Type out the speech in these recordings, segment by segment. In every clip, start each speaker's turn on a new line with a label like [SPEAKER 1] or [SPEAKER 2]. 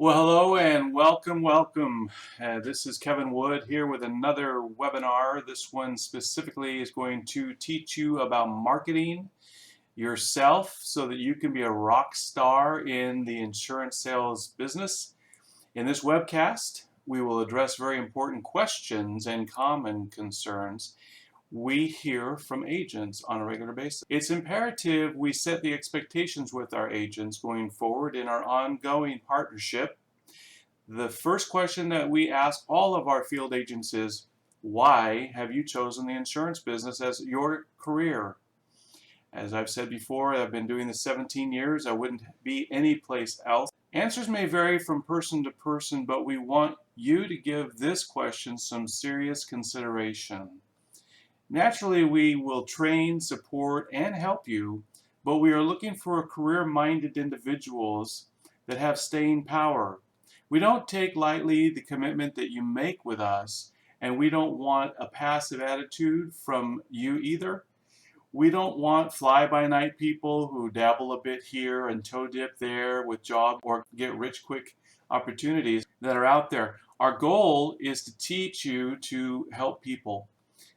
[SPEAKER 1] Well, hello and welcome. This is Kevin Wood here with another webinar. This one specifically is going to teach you about marketing yourself so that you can be a rock star in the insurance sales business. In this webcast, we will address very important questions and common concerns we hear from agents on a regular basis. It's imperative we set the expectations with our agents going forward in our ongoing partnership. The first question that we ask all of our field agents is, why have you chosen the insurance business as your career? As I've said before, I've been doing this 17 years. I wouldn't be any place else. Answers may vary from person to person, but we want you to give this question some serious consideration. Naturally, we will train, support, and help you, but we are looking for career-minded individuals that have staying power. We don't take lightly the commitment that you make with us, and we don't want a passive attitude from you either. We don't want fly-by-night people who dabble a bit here and toe dip there with job or get rich quick opportunities that are out there. Our goal is to teach you to help people.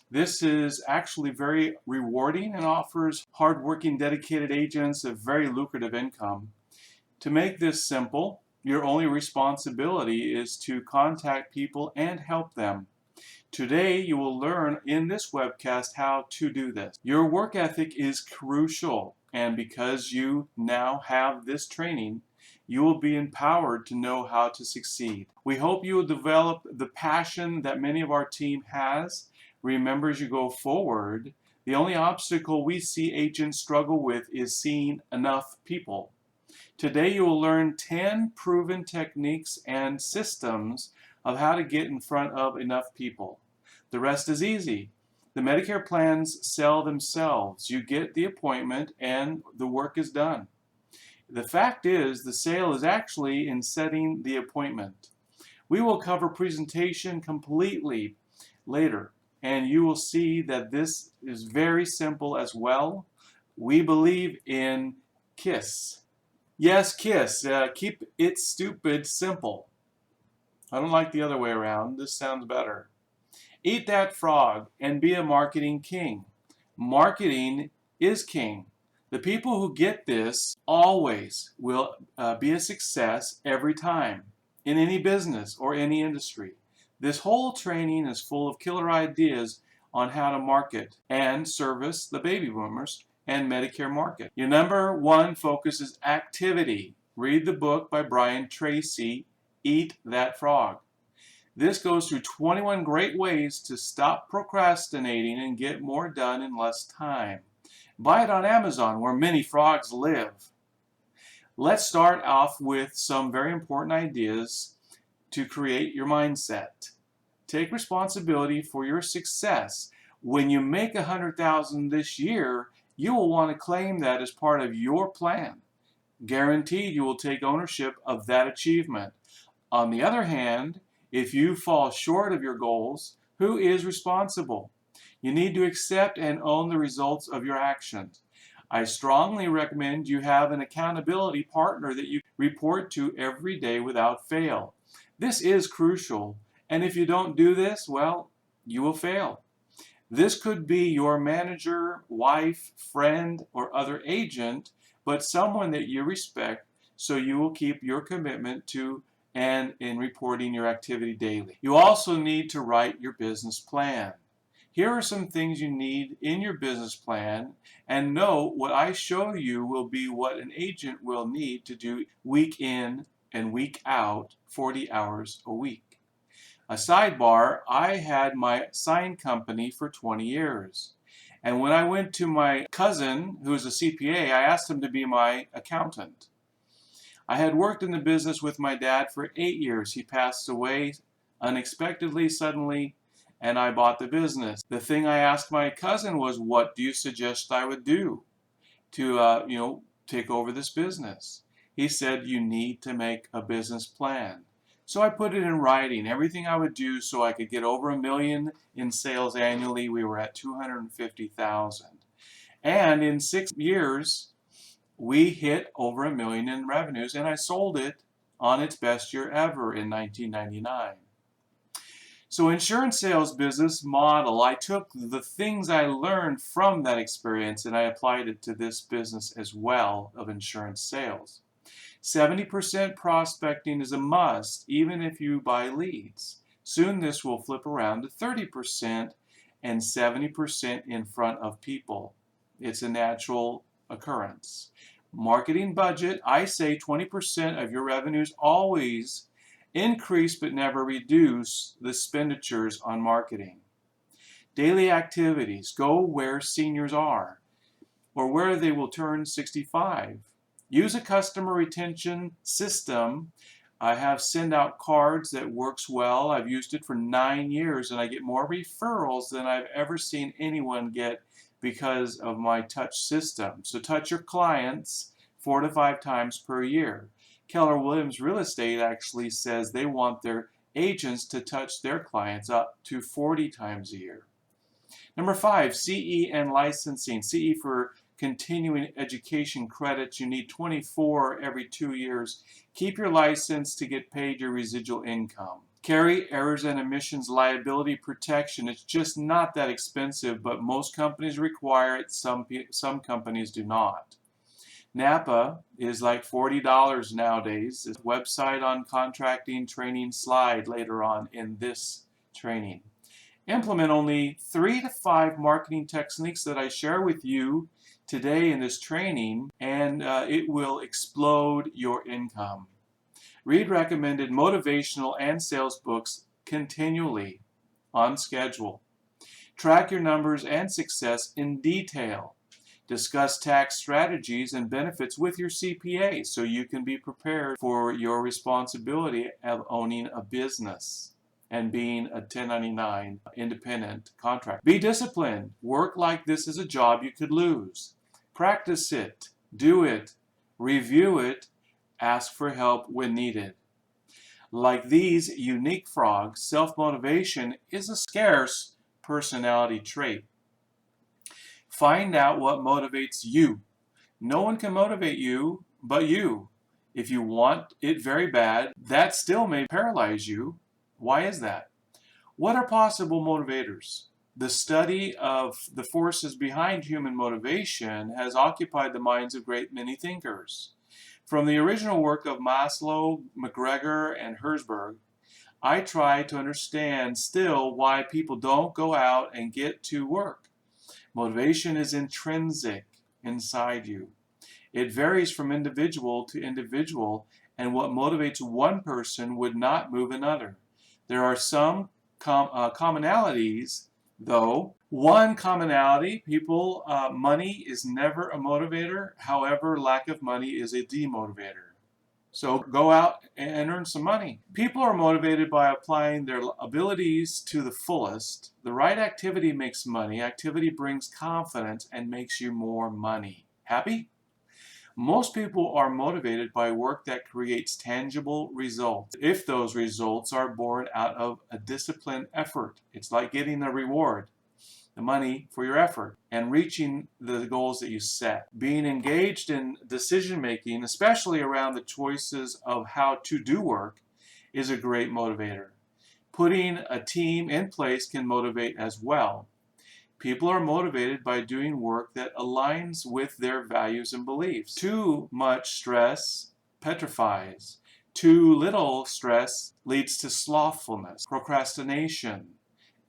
[SPEAKER 1] This is actually very rewarding and offers hardworking, dedicated agents a very lucrative income. To make this simple, your only responsibility is to contact people and help them. Today, you will learn in this webcast how to do this. Your work ethic is crucial, and because you now have this training, you will be empowered to know how to succeed. We hope you will develop the passion that many of our team has. Remember, as you go forward, the only obstacle we see agents struggle with is seeing enough people. Today you will learn 10 proven techniques and systems of how to get in front of enough people. The rest is easy. The Medicare plans sell themselves. You get the appointment and the work is done. The fact is, the sale is actually in setting the appointment. We will cover presentation completely later, and you will see that this is very simple as well. We believe in KISS. Yes, KISS. Keep it stupid simple. I don't like the other way around. This sounds better. Eat that frog and be a marketing king. Marketing is king. The people who get this always will be a success every time in any business or any industry. This whole training is full of killer ideas on how to market and service the baby boomers and Medicare market. Your number one focus is activity. Read the book by Brian Tracy, Eat That Frog. This goes through 21 great ways to stop procrastinating and get more done in less time. Buy it on Amazon, where many frogs live. Let's start off with some very important ideas to create your mindset. Take responsibility for your success. When you make $100,000 this year, you will want to claim that as part of your plan. Guaranteed you will take ownership of that achievement. On the other hand, if you fall short of your goals, who is responsible? You need to accept and own the results of your actions. I strongly recommend you have an accountability partner that you report to every day without fail. This is crucial, and if you don't do this, well, you will fail. This could be your manager, wife, friend, or other agent, but someone that you respect, so you will keep your commitment to and in reporting your activity daily. You also need to write your business plan. Here are some things you need in your business plan, and know what I show you will be what an agent will need to do week in and week out, 40 hours a week. A sidebar, I had my sign company for 20 years. And when I went to my cousin, who is a CPA, I asked him to be my accountant. I had worked in the business with my dad for 8 years. He passed away unexpectedly, suddenly, and I bought the business. The thing I asked my cousin was, what do you suggest I would do to take over this business? He said, you need to make a business plan. So I put it in writing, everything I would do so I could get over $1 million in sales annually. We were at 250,000. And in 6 years, we hit over $1 million in revenues, and I sold it on its best year ever in 1999. So insurance sales business model, I took the things I learned from that experience and I applied it to this business as well of insurance sales. 70% prospecting is a must, even if you buy leads. Soon this will flip around to 30% and 70% in front of people. It's a natural occurrence. Marketing budget, I say 20% of your revenues always increase but never reduce the expenditures on marketing. Daily activities, go where seniors are or where they will turn 65. Use a customer retention system. I have send out cards that works well. I've used it for 9 years and I get more referrals than I've ever seen anyone get because of my touch system. So touch your clients 4 to 5 times per year. Keller Williams Real Estate actually says they want their agents to touch their clients up to 40 times a year. Number 5, CE and licensing. CE for continuing education credits. You need 24 every 2 years. Keep your license to get paid your residual income. Carry errors and omissions liability protection. It's just not that expensive, but most companies require it. Some companies do not. NAPA is like $40 nowadays. It's a website on contracting training slide later on in this training. Implement only 3 to 5 marketing techniques that I share with you today in this training, and it will explode your income. Read recommended motivational and sales books continually on schedule. Track your numbers and success in detail. Discuss tax strategies and benefits with your CPA so you can be prepared for your responsibility of owning a business and being a 1099 independent contractor. Be disciplined. Work like this is a job you could lose. Practice it. Do it. Review it. Ask for help when needed. Like these unique frogs, self-motivation is a scarce personality trait. Find out what motivates you. No one can motivate you but you. If you want it very bad, that still may paralyze you. Why is that? What are possible motivators? The study of the forces behind human motivation has occupied the minds of a great many thinkers. From the original work of Maslow, McGregor, and Herzberg, I try to understand still why people don't go out and get to work. Motivation is intrinsic inside you. It varies from individual to individual, and what motivates one person would not move another. There are some commonalities, though. One commonality, money is never a motivator. However, lack of money is a demotivator. So go out and earn some money. People are motivated by applying their abilities to the fullest. The right activity makes money. Activity brings confidence and makes you more money. Happy? Most people are motivated by work that creates tangible results. If those results are born out of a disciplined effort, it's like getting a reward, the money for your effort, and reaching the goals that you set. Being engaged in decision making, especially around the choices of how to do work, is a great motivator. Putting a team in place can motivate as well. People are motivated by doing work that aligns with their values and beliefs. Too much stress petrifies. Too little stress leads to slothfulness, procrastination,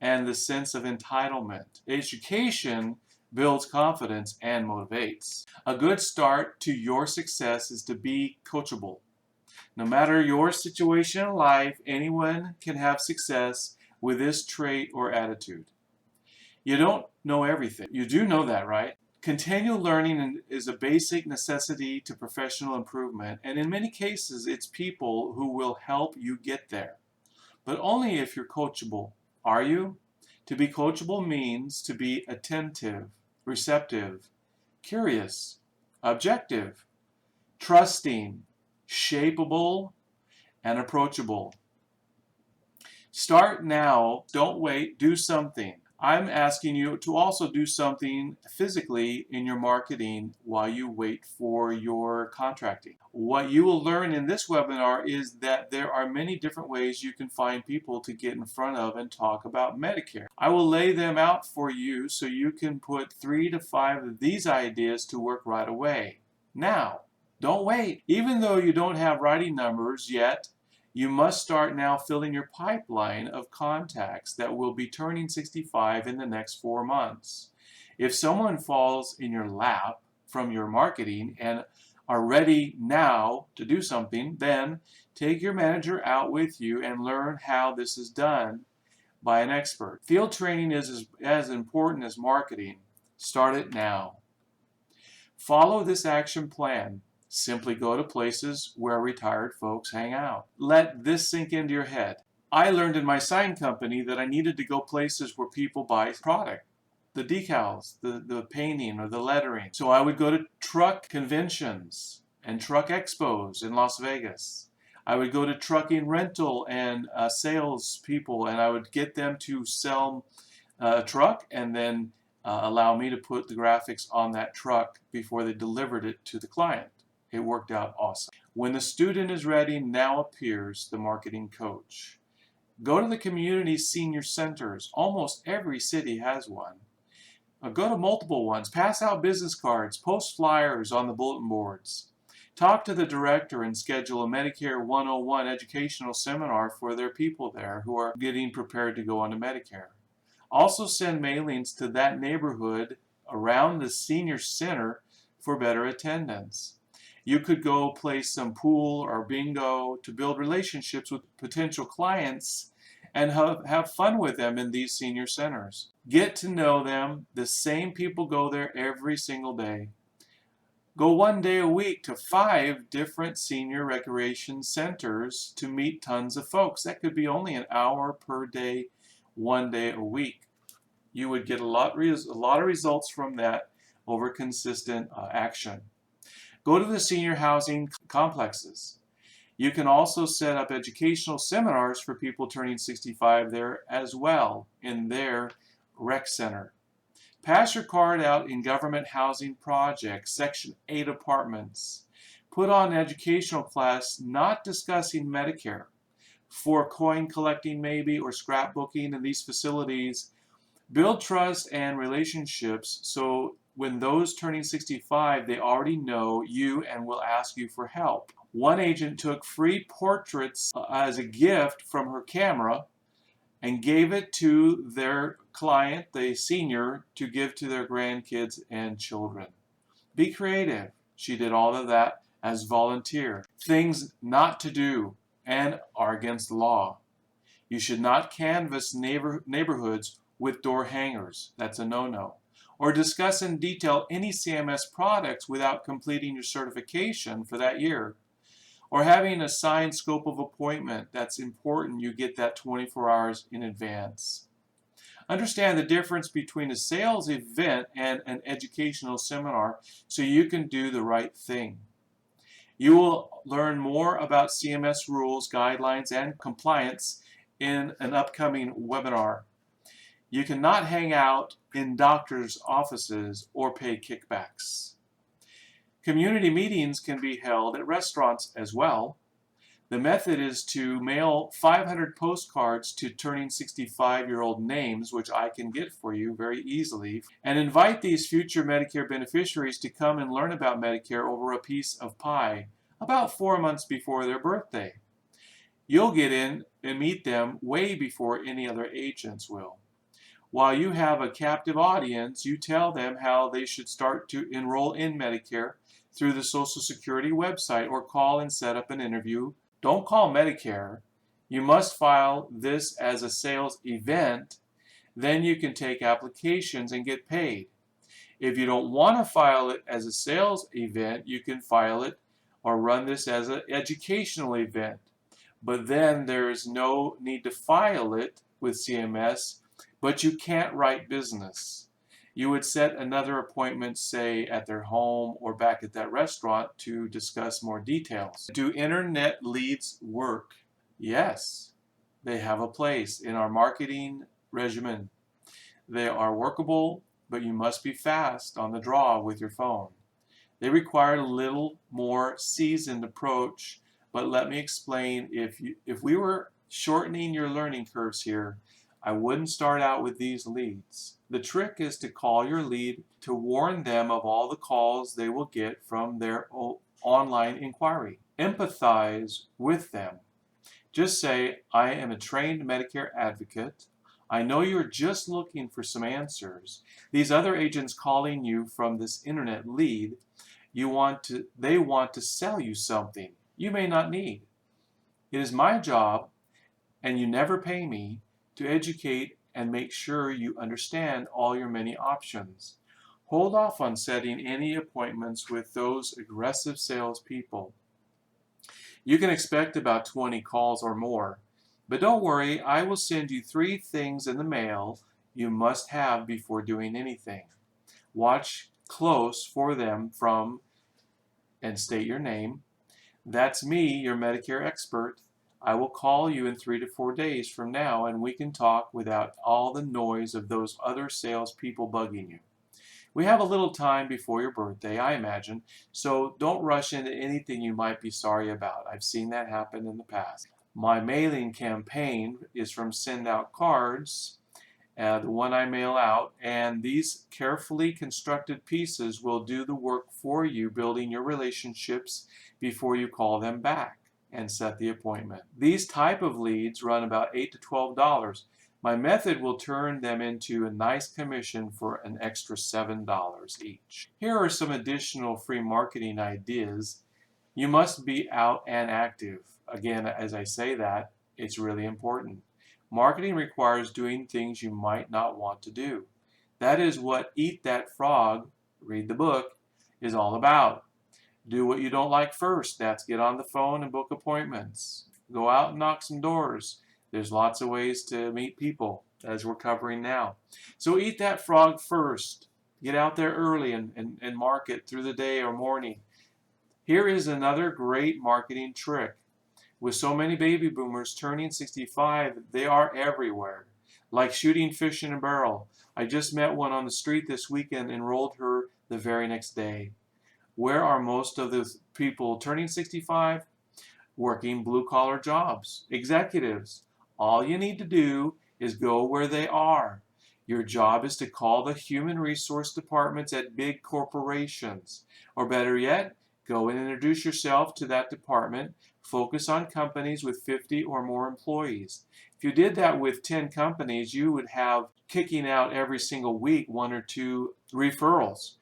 [SPEAKER 1] and the sense of entitlement. Education builds confidence and motivates. A good start to your success is to be coachable. No matter your situation in life, anyone can have success with this trait or attitude. You don't know everything. You do know that, right? Continual learning is a basic necessity to professional improvement, and in many cases, it's people who will help you get there. But only if you're coachable. Are you? To be coachable means to be attentive, receptive, curious, objective, trusting, shapeable, and approachable. Start now. Don't wait. Do something. I'm asking you to also do something physically in your marketing while you wait for your contracting. What you will learn in this webinar is that there are many different ways you can find people to get in front of and talk about Medicare. I will lay them out for you so you can put 3 to 5 of these ideas to work right away. Now, don't wait. Even though you don't have writing numbers yet, you must start now filling your pipeline of contacts that will be turning 65 in the next 4 months. If someone falls in your lap from your marketing and are ready now to do something, then take your manager out with you and learn how this is done by an expert. Field training is as important as marketing. Start it now. Follow this action plan. Simply go to places where retired folks hang out. Let this sink into your head. I learned in my sign company that I needed to go places where people buy product. The decals, the painting or the lettering. So I would go to truck conventions and truck expos in Las Vegas. I would go to trucking rental and sales people, and I would get them to sell a truck and then allow me to put the graphics on that truck before they delivered it to the client. It worked out awesome. When the student is ready, now appears the marketing coach. Go to the community senior centers. Almost every city has one. Go to multiple ones. Pass out business cards. Post flyers on the bulletin boards. Talk to the director and schedule a Medicare 101 educational seminar for their people there who are getting prepared to go on to Medicare. Also send mailings to that neighborhood around the senior center for better attendance. You could go play some pool or bingo to build relationships with potential clients and have fun with them in these senior centers. Get to know them. The same people go there every single day. Go 1 day a week to 5 different senior recreation centers to meet tons of folks. That could be only an hour per day, 1 day a week. You would get a lot of results from that over consistent action. Go to the senior housing complexes. You can also set up educational seminars for people turning 65 there as well in their rec center. Pass your card out in government housing projects, Section 8 apartments. Put on an educational class not discussing Medicare. For coin collecting maybe or scrapbooking in these facilities. Build trust and relationships so when those turning 65, they already know you and will ask you for help. One agent took free portraits as a gift from her camera and gave it to their client, the senior, to give to their grandkids and children. Be creative. She did all of that as volunteer. Things not to do and are against the law. You should not canvass neighborhoods with door hangers. That's a no-no. Or discuss in detail any CMS products without completing your certification for that year. Or having a signed scope of appointment. That's important. You get that 24 hours in advance. Understand the difference between a sales event and an educational seminar so you can do the right thing. You will learn more about CMS rules, guidelines, and compliance in an upcoming webinar. You cannot hang out in doctors' offices or pay kickbacks. Community meetings can be held at restaurants as well. The method is to mail 500 postcards to turning 65-year-old names, which I can get for you very easily, and invite these future Medicare beneficiaries to come and learn about Medicare over a piece of pie about 4 months before their birthday. You'll get in and meet them way before any other agents will. While you have a captive audience, you tell them how they should start to enroll in Medicare through the Social Security website or call and set up an interview. Don't call Medicare. You must file this as a sales event. Then you can take applications and get paid. If you don't want to file it as a sales event, you can file it or run this as an educational event. But then there is no need to file it with CMS, but you can't write business. You would set another appointment, say, at their home or back at that restaurant to discuss more details. Do internet leads work? Yes, they have a place in our marketing regimen. They are workable, but you must be fast on the draw with your phone. They require a little more seasoned approach, but let me explain. If we were shortening your learning curves here, I wouldn't start out with these leads. The trick is to call your lead to warn them of all the calls they will get from their online inquiry. Empathize with them. Just say, I am a trained Medicare advocate. I know you're just looking for some answers. These other agents calling you from this internet lead, they want to sell you something you may not need. It is my job, and you never pay me, to educate and make sure you understand all your many options. Hold off on setting any appointments with those aggressive salespeople. You can expect about 20 calls or more. But don't worry, I will send you 3 things in the mail you must have before doing anything. Watch close for them from and state your name. That's me, your Medicare expert. I will call you in 3 to 4 days from now, and we can talk without all the noise of those other salespeople bugging you. We have a little time before your birthday, I imagine, so don't rush into anything you might be sorry about. I've seen that happen in the past. My mailing campaign is from Send Out Cards, the one I mail out, and these carefully constructed pieces will do the work for you, building your relationships before you call them back and set the appointment. These type of leads run about $8 to $12. My method will turn them into a nice commission for an extra $7 each. Here are some additional free marketing ideas. You must be out and active. Again, as I say that, it's really important. Marketing requires doing things you might not want to do. That is what Eat That Frog, read the book, is all about. Do what you don't like first. That's get on the phone and book appointments. Go out and knock some doors. There's lots of ways to meet people, as we're covering now. So eat that frog first. Get out there early and market through the day or morning. Here is another great marketing trick. With so many baby boomers turning 65, they are everywhere. Like shooting fish in a barrel. I just met one on the street this weekend, enrolled her the very next day. Where are most of the people turning 65? Working blue-collar jobs. Executives. All you need to do is go where they are. Your job is to call the human resource departments at big corporations. Or better yet, go and introduce yourself to that department. Focus on companies with 50 or more employees. If you did that with 10 companies, you would have kicking out every single week 1 or 2 referrals.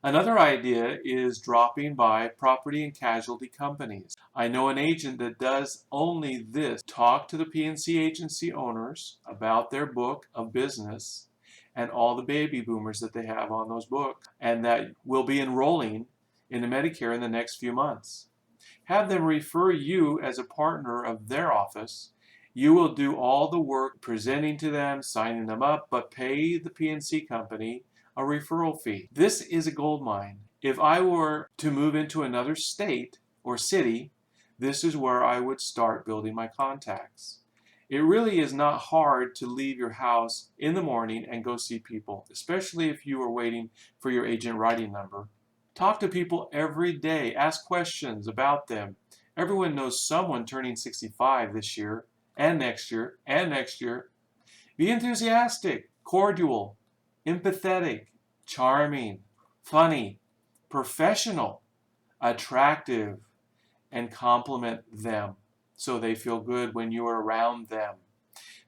[SPEAKER 1] Another idea is dropping by property and casualty companies. I know an agent that does only this. Talk to the P&C agency owners about their book of business and all the baby boomers that they have on those books and that will be enrolling into Medicare in the next few months. Have them refer you as a partner of their office. You will do all the work presenting to them, signing them up, but pay the P&C company a referral fee. This is a gold mine. If I were to move into another state or city, this is where I would start building my contacts. It really is not hard to leave your house in the morning and go see people, especially if you are waiting for your agent writing number. Talk to people every day. Ask questions about them. Everyone knows someone turning 65 this year and next year and next year. Be enthusiastic, cordial, empathetic, charming, funny, professional, attractive, and compliment them so they feel good when you are around them.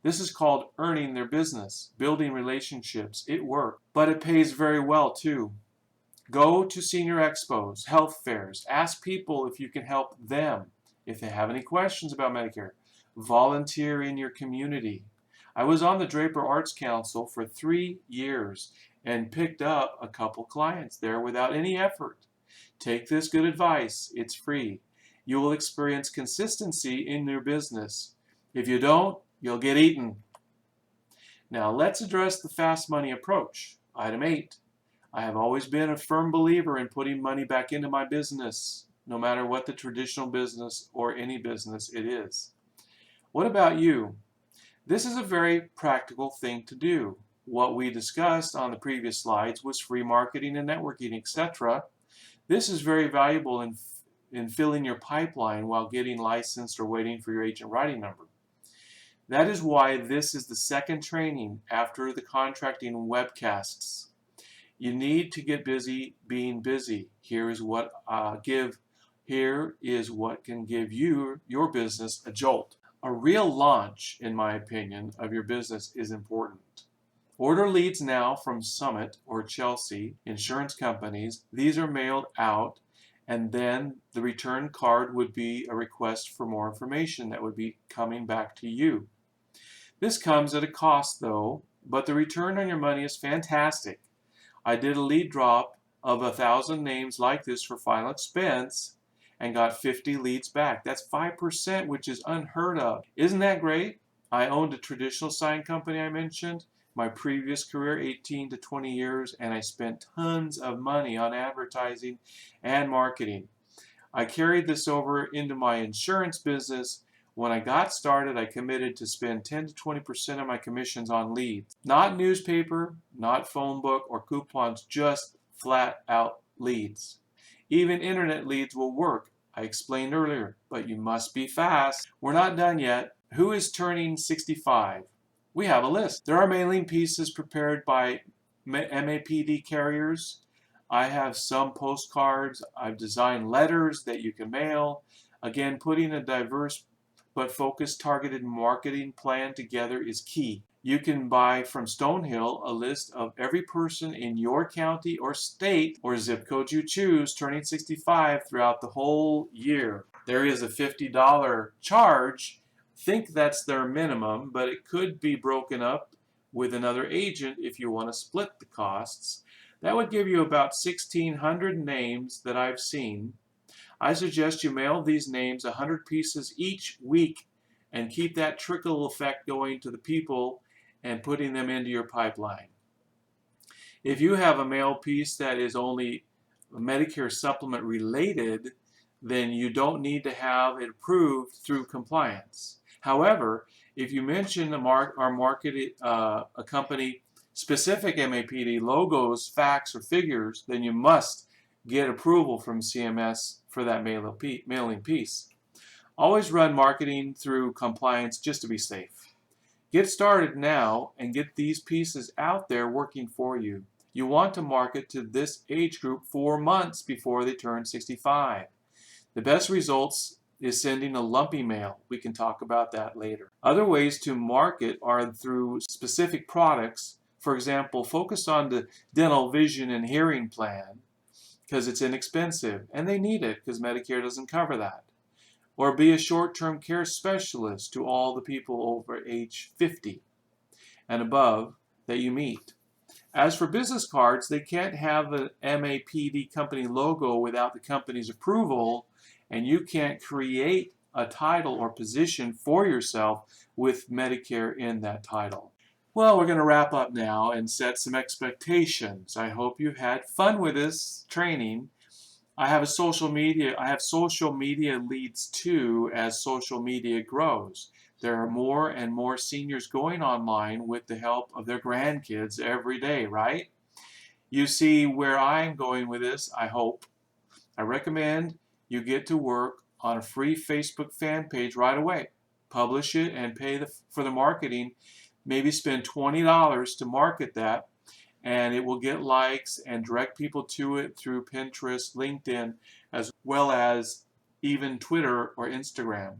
[SPEAKER 1] This is called earning their business, building relationships. It works, but it pays very well too. Go to senior expos, health fairs. Ask people if you can help them, if they have any questions about Medicare. Volunteer in your community. I was on the Draper Arts Council for 3 years and picked up a couple clients there without any effort. Take this good advice. It's free. You will experience consistency in your business. If you don't, you'll get eaten. Now let's address the fast money approach. Item 8. I have always been a firm believer in putting money back into my business, no matter what the traditional business or any business it is. What about you? This is a very practical thing to do. What we discussed on the previous slides was free marketing and networking, etc. This is very valuable in filling your pipeline while getting licensed or waiting for your agent writing number. That is why this is the second training after the contracting webcasts. You need to get busy being busy. Here is what can give you your business a jolt. A real launch, in my opinion, of your business is important. Order leads now from Summit or Chelsea insurance companies. These are mailed out, and then the return card would be a request for more information that would be coming back to you. This comes at a cost though, but the return on your money is fantastic. I did a lead drop of 1,000 names like this for final expense and got 50 leads back. That's 5%, which is unheard of. Isn't that great? I owned a traditional sign company I mentioned, my previous career 18 to 20 years, and I spent tons of money on advertising and marketing. I carried this over into my insurance business. When I got started, I committed to spend 10 to 20% of my commissions on leads. Not newspaper, not phone book or coupons, just flat out leads. Even internet leads will work, I explained earlier, but you must be fast. We're not done yet. Who is turning 65? We have a list. There are mailing pieces prepared by MAPD carriers. I have some postcards. I've designed letters that you can mail. Again, putting a diverse but focused targeted marketing plan together is key. You can buy from Stonehill a list of every person in your county or state or zip code you choose turning 65 throughout the whole year. There is a $50 charge. Think that's their minimum, but it could be broken up with another agent if you want to split the costs. That would give you about 1,600 names that I've seen. I suggest you mail these names 100 pieces each week and keep that trickle effect going to the people and putting them into your pipeline. If you have a mail piece that is only Medicare supplement related, then you don't need to have it approved through compliance. However, if you mention a company specific MAPD logos, facts, or figures, then you must get approval from CMS for that mailing piece. Always run marketing through compliance just to be safe. Get started now and get these pieces out there working for you. You want to market to this age group 4 months before they turn 65. The best results is sending a lumpy mail. We can talk about that later. Other ways to market are through specific products. For example, focus on the dental, vision, and hearing plan because it's inexpensive and they need it because Medicare doesn't cover that. Or be a short-term care specialist to all the people over age 50 and above that you meet. As for business cards, they can't have an MAPD company logo without the company's approval, and you can't create a title or position for yourself with Medicare in that title. Well, we're going to wrap up now and set some expectations. I hope you've had fun with this training. I have social media leads too as social media grows. There are more and more seniors going online with the help of their grandkids every day, right? You see where I'm going with this, I hope. I recommend you get to work on a free Facebook fan page right away. Publish it and pay for the marketing. Maybe spend $20 to market that, and it will get likes and direct people to it through Pinterest, LinkedIn, as well as even Twitter or Instagram.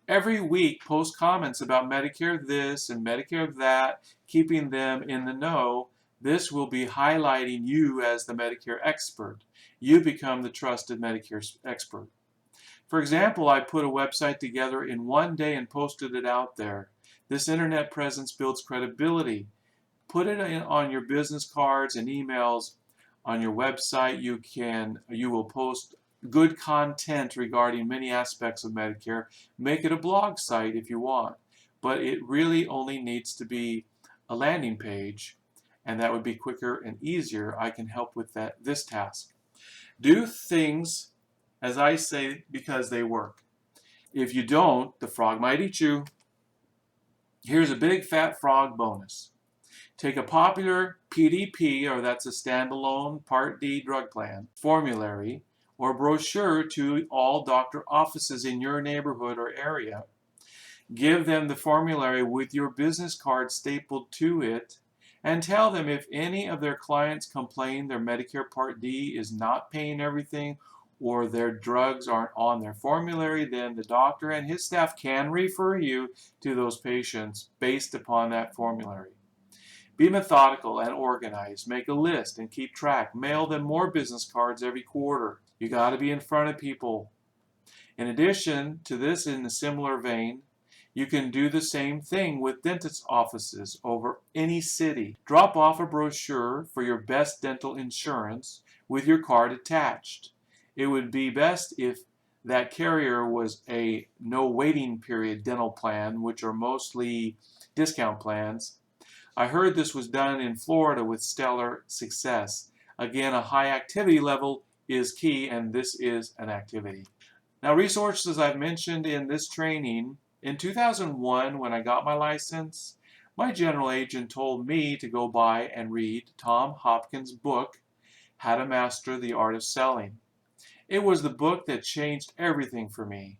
[SPEAKER 1] Every week, post comments about Medicare this and Medicare that, keeping them in the know. This will be highlighting you as the Medicare expert. You become the trusted Medicare expert. For example, I put a website together in one day and posted it out there. This internet presence builds credibility. Put it on your business cards and emails. On your website, you will post good content regarding many aspects of Medicare. Make it a blog site if you want, but it really only needs to be a landing page, and that would be quicker and easier. I can help with this task. Do things as I say because they work. If you don't, the frog might eat you. Here's a big fat frog bonus. Take a popular PDP, or that's a standalone Part D drug plan, formulary, or brochure to all doctor offices in your neighborhood or area. Give them the formulary with your business card stapled to it, and tell them if any of their clients complain their Medicare Part D is not paying everything or their drugs aren't on their formulary, then the doctor and his staff can refer you to those patients based upon that formulary. Be methodical and organized. Make a list and keep track. Mail them more business cards every quarter. You got to be in front of people. In addition to this, in a similar vein, you can do the same thing with dentist offices over any city. Drop off a brochure for your best dental insurance with your card attached. It would be best if that carrier was a no waiting period dental plan, which are mostly discount plans. I heard this was done in Florida with stellar success. Again, a high activity level is key, and this is an activity. Now, resources I've mentioned in this training. In 2001, when I got my license, my general agent told me to go buy and read Tom Hopkins' book, How to Master the Art of Selling. It was the book that changed everything for me.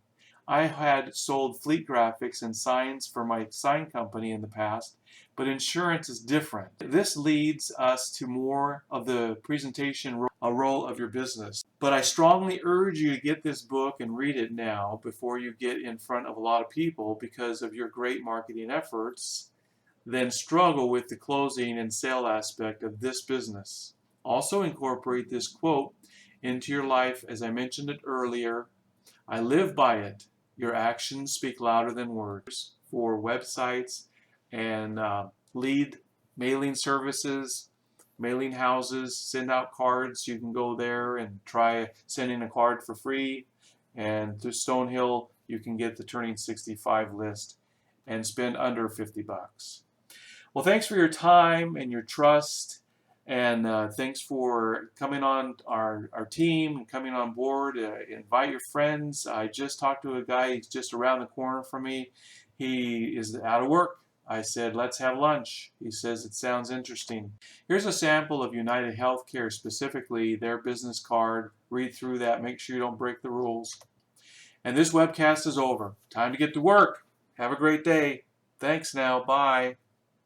[SPEAKER 1] I had sold fleet graphics and signs for my sign company in the past, but insurance is different. This leads us to more of the presentation role of your business. But I strongly urge you to get this book and read it now before you get in front of a lot of people because of your great marketing efforts, then struggle with the closing and sale aspect of this business. Also incorporate this quote into your life, as I mentioned it earlier. I live by it. Your actions speak louder than words. For websites and lead mailing services, mailing houses, send out cards. You can go there and try sending a card for free. And through Stonehill, you can get the Turning 65 list and spend under 50 bucks. Well, thanks for your time and your trust. And thanks for coming on our team and coming on board. Invite your friends. I just talked to a guy, he's just around the corner from me. He is out of work. I said, let's have lunch. He says, it sounds interesting. Here's a sample of United Healthcare, specifically their business card. Read through that. Make sure you don't break the rules. And this webcast is over. Time to get to work. Have a great day. Thanks now. Bye.